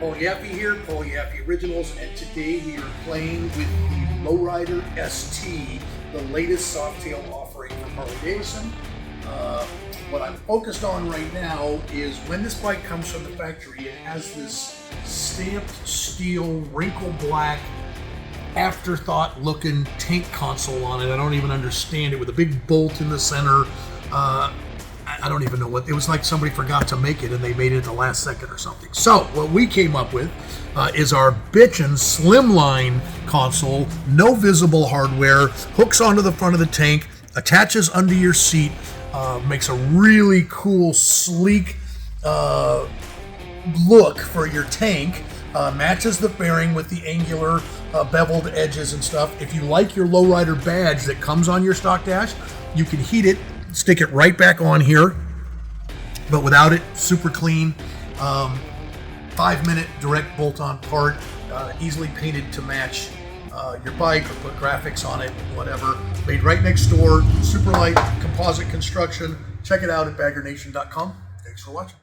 Paul Yaffe here, Paul Yaffe Originals, and today we are playing with the Lowrider ST, the latest Softail offering from Harley-Davidson. What I'm focused on right now is when this bike comes from the factory, it has this stamped steel, wrinkle black, afterthought looking tank console on it. I don't even understand it, with a big bolt in the center. I don't even know what, it was like somebody forgot to make it and they made it at the last second or something. So what we came up with is our bitchin' Slimline console, no visible hardware, hooks onto the front of the tank, attaches under your seat, makes a really cool, sleek look for your tank, matches the fairing with the angular beveled edges and stuff. If you like your Lowrider badge that comes on your stock dash, you can heat it, stick it right back on here, but without it, super clean. 5-minute direct bolt-on part, easily painted to match your bike or put graphics on it, whatever. Made right next door, super light composite construction. Check it out at baggernation.com. Thanks for watching.